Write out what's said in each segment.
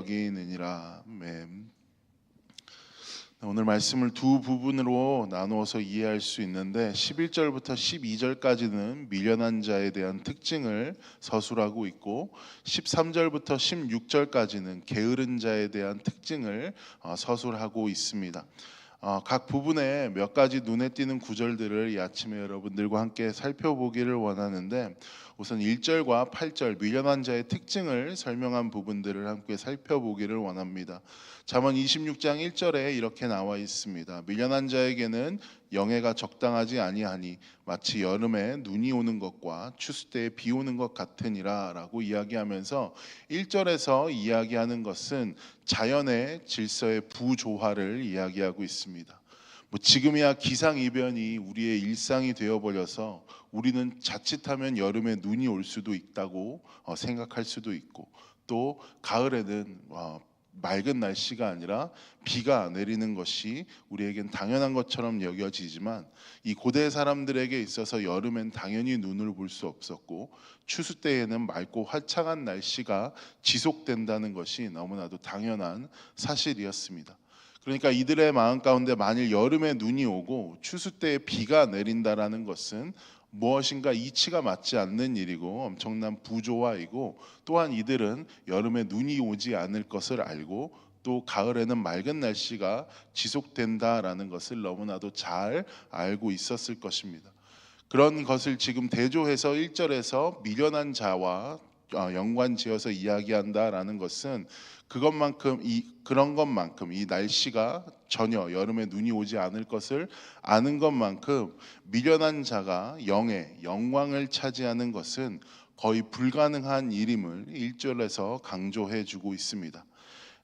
여기느니라. 아멘. 오늘 말씀을 두 부분으로 나누어서 이해할 수 있는데 11절부터 12절까지는 미련한 자에 대한 특징을 서술하고 있고 13절부터 16절까지는 게으른 자에 대한 특징을 서술하고 있습니다. 각 부분에 몇 가지 눈에 띄는 구절들을 이 아침에 여러분들과 함께 살펴보기를 원하는데, 우선 1절과 8절 미련한 자의 특징을 설명한 부분들을 함께 살펴보기를 원합니다. 잠언 26장 1절에 이렇게 나와 있습니다. 미련한 자에게는 영예가 적당하지 아니하니 마치 여름에 눈이 오는 것과 추수 때에 비 오는 것 같으니라 라고 이야기하면서 1절에서 이야기하는 것은 자연의 질서의 부조화를 이야기하고 있습니다. 지금이야 기상이변이 우리의 일상이 되어버려서 우리는 자칫하면 여름에 눈이 올 수도 있다고 생각할 수도 있고, 또 가을에는 맑은 날씨가 아니라 비가 내리는 것이 우리에겐 당연한 것처럼 여겨지지만, 이 고대 사람들에게 있어서 여름엔 당연히 눈을 볼 수 없었고 추수 때에는 맑고 화창한 날씨가 지속된다는 것이 너무나도 당연한 사실이었습니다. 그러니까 이들의 마음 가운데 만일 여름에 눈이 오고 추수 때에 비가 내린다라는 것은 무엇인가 이치가 맞지 않는 일이고 엄청난 부조화이고, 또한 이들은 여름에 눈이 오지 않을 것을 알고 또 가을에는 맑은 날씨가 지속된다라는 것을 너무나도 잘 알고 있었을 것입니다. 그런 것을 지금 대조해서 1절에서 미련한 자와 연관지어서 이야기한다라는 것은 그런 것만큼 이 날씨가 전혀 여름에 눈이 오지 않을 것을 아는 것만큼 미련한 자가 영광을 차지하는 것은 거의 불가능한 일임을 1절에서 강조해 주고 있습니다.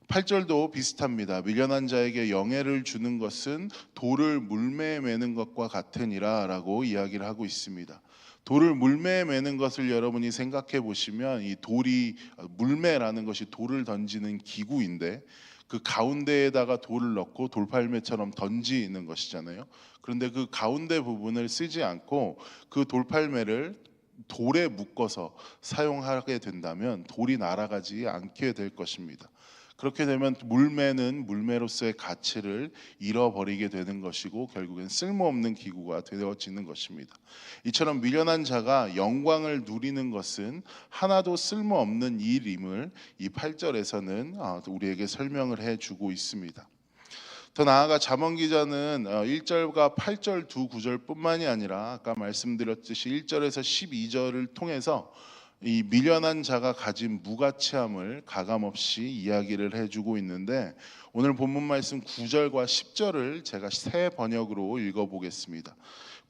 8절도 비슷합니다. 미련한 자에게 영예를 주는 것은 돌을 물매에 매는 것과 같으니라 라고 이야기를 하고 있습니다. 돌을 물매에 매는 것을 여러분이 생각해 보시면, 이 돌이, 물매라는 것이 돌을 던지는 기구인데 그 가운데에다가 돌을 넣고 돌팔매처럼 던지는 것이잖아요. 그런데 그 가운데 부분을 쓰지 않고 그 돌팔매를 돌에 묶어서 사용하게 된다면 돌이 날아가지 않게 될 것입니다. 그렇게 되면 물매는 물매로서의 가치를 잃어버리게 되는 것이고 결국엔 쓸모없는 기구가 되어지는 것입니다. 이처럼 미련한 자가 영광을 누리는 것은 하나도 쓸모없는 일임을 이 8절에서는 우리에게 설명을 해주고 있습니다. 더 나아가 잠언 기자는 1절과 8절 두 구절뿐만이 아니라 아까 말씀드렸듯이 1절에서 12절을 통해서 이 미련한 자가 가진 무가치함을 가감없이 이야기를 해주고 있는데, 오늘 본문 말씀 9절과 10절을 제가 새 번역으로 읽어보겠습니다.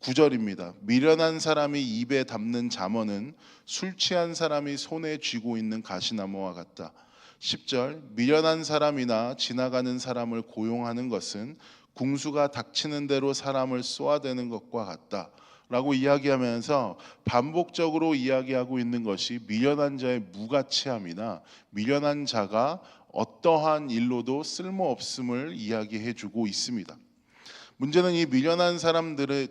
9절입니다. 미련한 사람이 입에 담는 잠언은 술 취한 사람이 손에 쥐고 있는 가시나무와 같다. 10절, 미련한 사람이나 지나가는 사람을 고용하는 것은 궁수가 닥치는 대로 사람을 쏘아대는 것과 같다 라고 이야기하면서 반복적으로 이야기하고 있는 것이 미련한 자의 무가치함이나 미련한 자가 어떠한 일로도 쓸모없음을 이야기해 주고 있습니다. 문제는 이 미련한 사람들이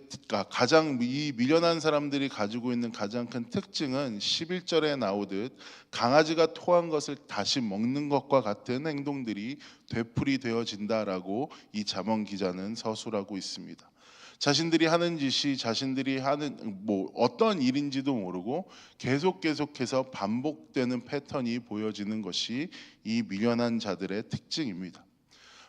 가지고 있는 가장 큰 특징은 11절에 나오듯 강아지가 토한 것을 다시 먹는 것과 같은 행동들이 되풀이되어진다라고 이 잠언 기자는 서술하고 있습니다. 자신들이 하는 짓이 자신들이 하는 어떤 일인지도 모르고 계속해서 반복되는 패턴이 보여지는 것이 이 미련한 자들의 특징입니다.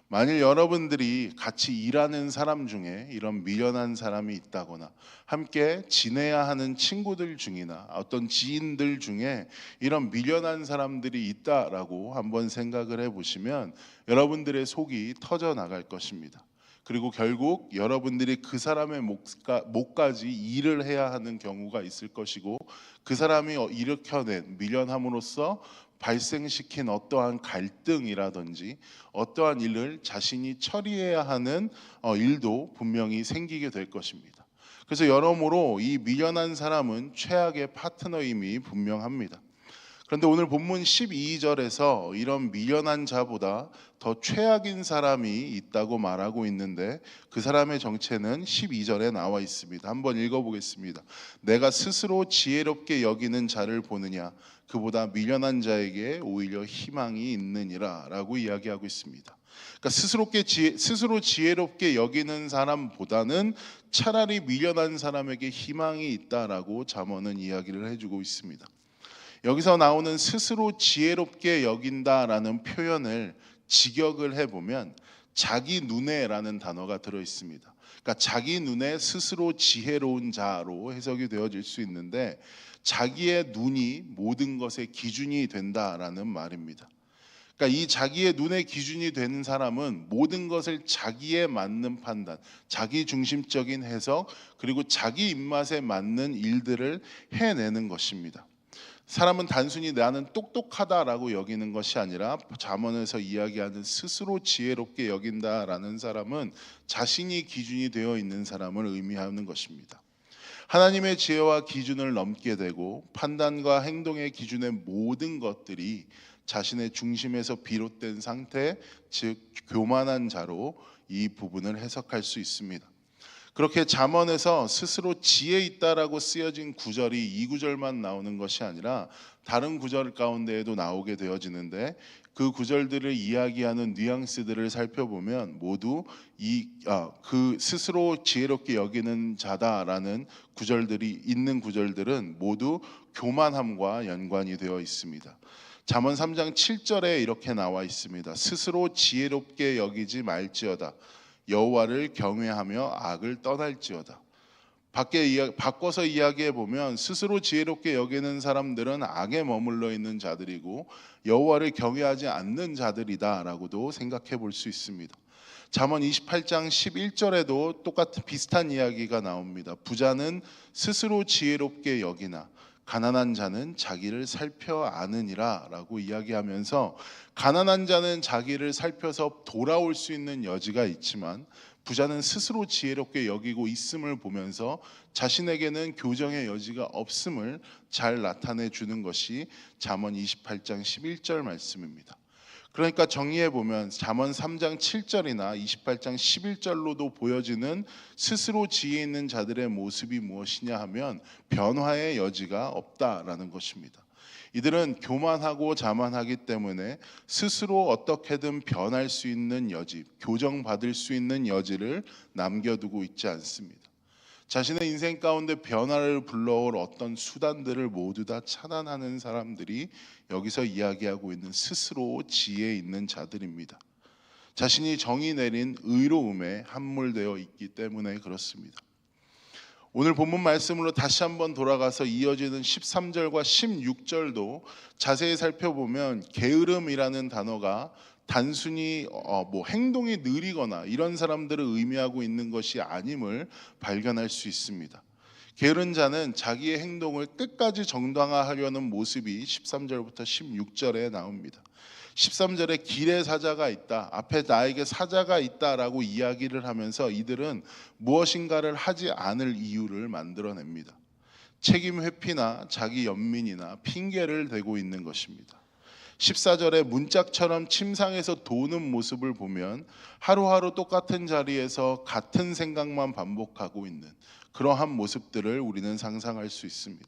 만일 여러분들이 같이 일하는 사람 중에 이런 미련한 사람이 있다거나 함께 지내야 하는 친구들 중이나 어떤 지인들 중에 이런 미련한 사람들이 있다라고 한번 생각을 해보시면 여러분들의 속이 터져 나갈 것입니다. 그리고 결국 여러분들이 그 사람의 목까지 일을 해야 하는 경우가 있을 것이고, 그 사람이 일으켜낸 미련함으로써 발생시킨 어떠한 갈등이라든지 어떠한 일을 자신이 처리해야 하는 일도 분명히 생기게 될 것입니다. 그래서 여러모로 이 미련한 사람은 최악의 파트너임이 분명합니다. 그런데 오늘 본문 12절에서 이런 미련한 자보다 더 최악인 사람이 있다고 말하고 있는데, 그 사람의 정체는 12절에 나와 있습니다. 한번 읽어보겠습니다. 내가 스스로 지혜롭게 여기는 자를 보느냐, 그보다 미련한 자에게 오히려 희망이 있느니라라고 이야기하고 있습니다. 그러니까 스스로 지혜롭게 여기는 사람보다는 차라리 미련한 사람에게 희망이 있다라고 잠언은 이야기를 해주고 있습니다. 여기서 나오는 스스로 지혜롭게 여긴다라는 표현을 직역을 해보면 자기 눈에라는 단어가 들어 있습니다. 그러니까 자기 눈에 스스로 지혜로운 자로 해석이 되어질 수 있는데, 자기의 눈이 모든 것의 기준이 된다라는 말입니다. 그러니까 이 자기의 눈의 기준이 되는 사람은 모든 것을 자기에 맞는 판단, 자기 중심적인 해석, 그리고 자기 입맛에 맞는 일들을 해내는 것입니다. 사람은 단순히 나는 똑똑하다라고 여기는 것이 아니라 잠언에서 이야기하는 스스로 지혜롭게 여긴다라는 사람은 자신이 기준이 되어 있는 사람을 의미하는 것입니다. 하나님의 지혜와 기준을 넘게 되고 판단과 행동의 기준의 모든 것들이 자신의 중심에서 비롯된 상태, 즉 교만한 자로 이 부분을 해석할 수 있습니다. 그렇게 잠언에서 스스로 지혜 있다라고 쓰여진 구절이 이 구절만 나오는 것이 아니라 다른 구절 가운데에도 나오게 되어지는데, 그 구절들을 이야기하는 뉘앙스들을 살펴보면 모두 그 스스로 지혜롭게 여기는 자다라는 구절들이 있는 구절들은 모두 교만함과 연관이 되어 있습니다. 잠언 3장 7절에 이렇게 나와 있습니다. 스스로 지혜롭게 여기지 말지어다. 여호와를 경외하며 악을 떠날지어다. 바꿔서 이야기해 보면 스스로 지혜롭게 여기는 사람들은 악에 머물러 있는 자들이고 여호와를 경외하지 않는 자들이다라고도 생각해 볼 수 있습니다. 잠언 28장 11절에도 똑같은 비슷한 이야기가 나옵니다. 부자는 스스로 지혜롭게 여기나 가난한 자는 자기를 살펴 아느니라 라고 이야기하면서, 가난한 자는 자기를 살펴서 돌아올 수 있는 여지가 있지만 부자는 스스로 지혜롭게 여기고 있음을 보면서 자신에게는 교정의 여지가 없음을 잘 나타내 주는 것이 잠언 28장 11절 말씀입니다. 그러니까 정리해 보면 잠언 3장 7절이나 28장 11절로도 보여지는 스스로 지혜 있는 자들의 모습이 무엇이냐 하면 변화의 여지가 없다라는 것입니다. 이들은 교만하고 자만하기 때문에 스스로 어떻게든 변할 수 있는 여지, 교정받을 수 있는 여지를 남겨두고 있지 않습니다. 자신의 인생 가운데 변화를 불러올 어떤 수단들을 모두 다 차단하는 사람들이 여기서 이야기하고 있는 스스로 지혜 있는 자들입니다. 자신이 정의 내린 의로움에 함몰되어 있기 때문에 그렇습니다. 오늘 본문 말씀으로 다시 한번 돌아가서 이어지는 13절과 16절도 자세히 살펴보면 게으름이라는 단어가 단순히 행동이 느리거나 이런 사람들을 의미하고 있는 것이 아님을 발견할 수 있습니다. 게으른 자는 자기의 행동을 끝까지 정당화하려는 모습이 13절부터 16절에 나옵니다. 13절에 길에 사자가 있다, 앞에 나에게 사자가 있다라고 이야기를 하면서 이들은 무엇인가를 하지 않을 이유를 만들어냅니다. 책임 회피나 자기 연민이나 핑계를 대고 있는 것입니다. 14절에 문짝처럼 침상에서 도는 모습을 보면 하루하루 똑같은 자리에서 같은 생각만 반복하고 있는 그러한 모습들을 우리는 상상할 수 있습니다.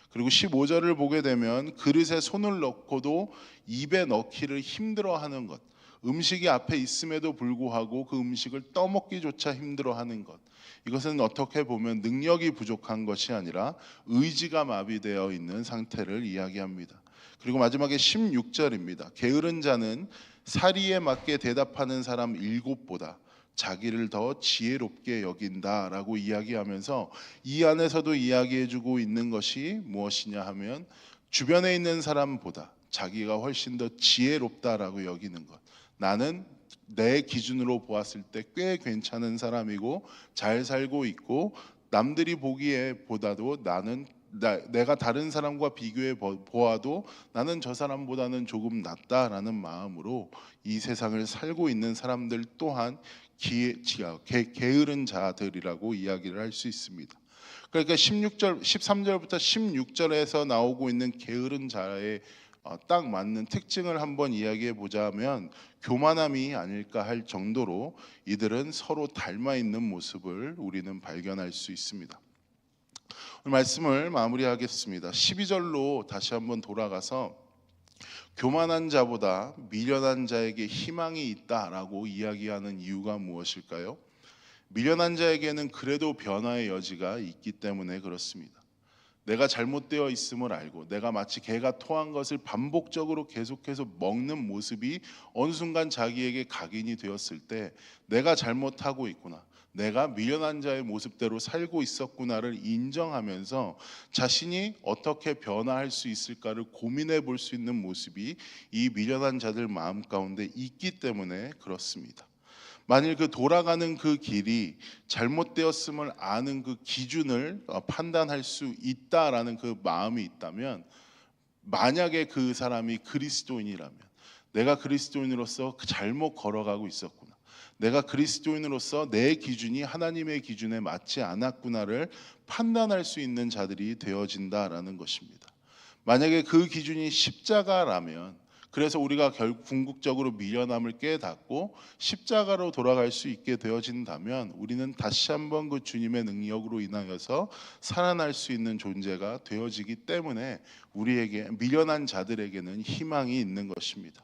그리고 15절을 보게 되면 그릇에 손을 넣고도 입에 넣기를 힘들어하는 것, 음식이 앞에 있음에도 불구하고 그 음식을 떠먹기조차 힘들어하는 것, 이것은 어떻게 보면 능력이 부족한 것이 아니라 의지가 마비되어 있는 상태를 이야기합니다. 그리고 마지막에 16절입니다. 게으른 자는 사리에 맞게 대답하는 사람 7보다 자기를 더 지혜롭게 여긴다라고 이야기하면서 이 안에서도 이야기해주고 있는 것이 무엇이냐 하면 주변에 있는 사람보다 자기가 훨씬 더 지혜롭다라고 여기는 것. 나는 내 기준으로 보았을 때 꽤 괜찮은 사람이고 잘 살고 있고 남들이 보기에 보다도 내가 다른 사람과 비교해 보아도 나는 저 사람보다는 조금 낫다라는 마음으로 이 세상을 살고 있는 사람들 또한 게으른 자들이라고 이야기를 할 수 있습니다. 그러니까 13절부터 16절에서 나오고 있는 게으른 자의 딱 맞는 특징을 한번 이야기해 보자면 교만함이 아닐까 할 정도로 이들은 서로 닮아 있는 모습을 우리는 발견할 수 있습니다. 말씀을 마무리하겠습니다. 12절로 다시 한번 돌아가서 교만한 자보다 미련한 자에게 희망이 있다라고 이야기하는 이유가 무엇일까요? 미련한 자에게는 그래도 변화의 여지가 있기 때문에 그렇습니다. 내가 잘못되어 있음을 알고 내가 마치 개가 토한 것을 반복적으로 계속해서 먹는 모습이 어느 순간 자기에게 각인이 되었을 때 내가 잘못하고 있구나, 내가 미련한 자의 모습대로 살고 있었구나를 인정하면서 자신이 어떻게 변화할 수 있을까를 고민해 볼 수 있는 모습이 이 미련한 자들 마음 가운데 있기 때문에 그렇습니다. 만일 그 돌아가는 그 길이 잘못되었음을 아는 그 기준을 판단할 수 있다라는 그 마음이 있다면, 만약에 그 사람이 그리스도인이라면 내가 그리스도인으로서 잘못 걸어가고 있었구나, 내가 그리스도인으로서 내 기준이 하나님의 기준에 맞지 않았구나를 판단할 수 있는 자들이 되어진다라는 것입니다. 만약에 그 기준이 십자가라면, 그래서 우리가 결국 궁극적으로 미련함을 깨닫고 십자가로 돌아갈 수 있게 되어진다면 우리는 다시 한번 그 주님의 능력으로 인하여서 살아날 수 있는 존재가 되어지기 때문에 우리에게, 미련한 자들에게는 희망이 있는 것입니다.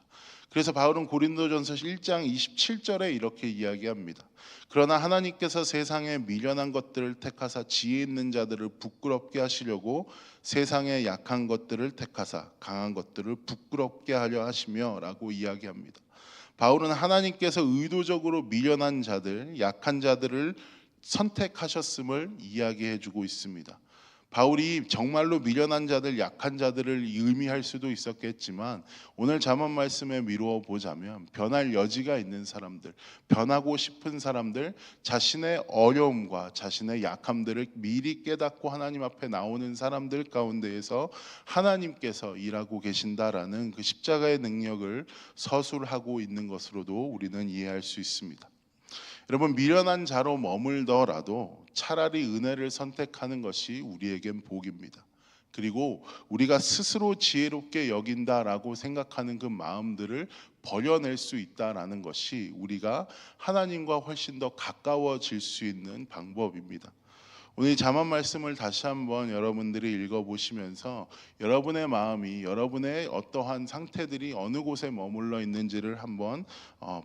그래서 바울은 고린도전서 1장 27절에 이렇게 이야기합니다. 그러나 하나님께서 세상에 미련한 것들을 택하사 지혜 있는 자들을 부끄럽게 하시려고 세상에 약한 것들을 택하사 강한 것들을 부끄럽게 하려 하시며 라고 이야기합니다. 바울은 하나님께서 의도적으로 미련한 자들, 약한 자들을 선택하셨음을 이야기해 주고 있습니다. 바울이 정말로 미련한 자들, 약한 자들을 의미할 수도 있었겠지만 오늘 잠언 말씀에 미루어 보자면 변할 여지가 있는 사람들, 변하고 싶은 사람들, 자신의 어려움과 자신의 약함들을 미리 깨닫고 하나님 앞에 나오는 사람들 가운데에서 하나님께서 일하고 계신다라는 그 십자가의 능력을 서술하고 있는 것으로도 우리는 이해할 수 있습니다. 여러분, 미련한 자로 머물더라도 차라리 은혜를 선택하는 것이 우리에겐 복입니다. 그리고 우리가 스스로 지혜롭게 여긴다라고 생각하는 그 마음들을 버려낼 수 있다라는 것이 우리가 하나님과 훨씬 더 가까워질 수 있는 방법입니다. 오늘 이 잠언 말씀을 다시 한번 여러분들이 읽어보시면서 여러분의 마음이, 여러분의 어떠한 상태들이 어느 곳에 머물러 있는지를 한번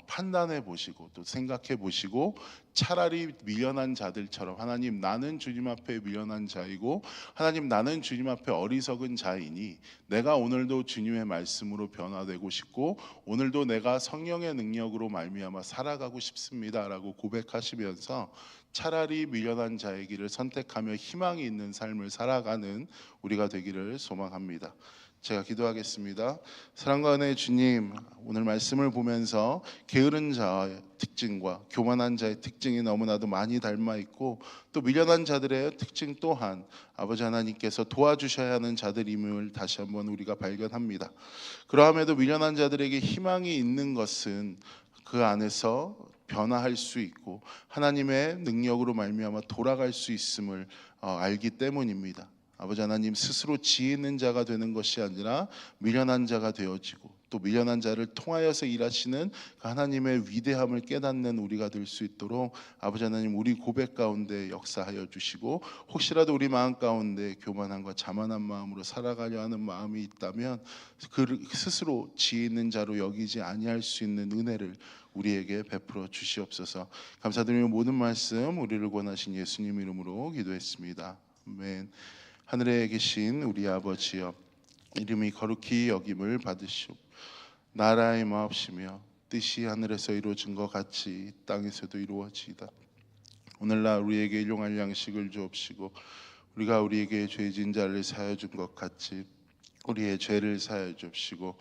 판단해 보시고 또 생각해 보시고, 차라리 미련한 자들처럼 하나님, 나는 주님 앞에 미련한 자이고 하나님, 나는 주님 앞에 어리석은 자이니 내가 오늘도 주님의 말씀으로 변화되고 싶고 오늘도 내가 성령의 능력으로 말미암아 살아가고 싶습니다라고 고백하시면서 차라리 미련한 자의 길을 선택하며 희망이 있는 삶을 살아가는 우리가 되기를 소망합니다. 제가 기도하겠습니다. 사랑과 은혜의 주님, 오늘 말씀을 보면서 게으른 자의 특징과 교만한 자의 특징이 너무나도 많이 닮아 있고 또 미련한 자들의 특징 또한 아버지 하나님께서 도와주셔야 하는 자들임을 다시 한번 우리가 발견합니다. 그러함에도 미련한 자들에게 희망이 있는 것은 그 안에서 변화할 수 있고 하나님의 능력으로 말미암아 돌아갈 수 있음을 알기 때문입니다. 아버지 하나님, 스스로 지혜 있는 자가 되는 것이 아니라 미련한 자가 되어지고 또 미련한 자를 통하여서 일하시는 하나님의 위대함을 깨닫는 우리가 될 수 있도록 아버지 하나님, 우리 고백 가운데 역사하여 주시고 혹시라도 우리 마음 가운데 교만함과 자만한 마음으로 살아가려 하는 마음이 있다면 그 스스로 지혜 있는 자로 여기지 아니할 수 있는 은혜를 우리에게 베풀어 주시옵소서. 감사드리며 모든 말씀 우리를 권하신 예수님 이름으로 기도했습니다. 아멘. 하늘에 계신 우리 아버지여, 이름이 거룩히 여김을 받으시오. 나라의 마옵시며 뜻이 하늘에서 이루어진 것 같이 땅에서도 이루어지이다. 오늘날 우리에게 일용할 양식을 주옵시고 우리가 우리에게 죄진 자를 사하여 준 것 같이 우리의 죄를 사하여 주옵시고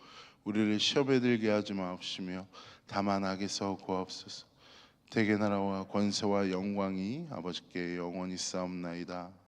우리를 시험에 들게 하지 마옵시며 다만 악에서 구하옵소서. 대개 나라와 권세와 영광이 아버지께 영원히 싸움나이다.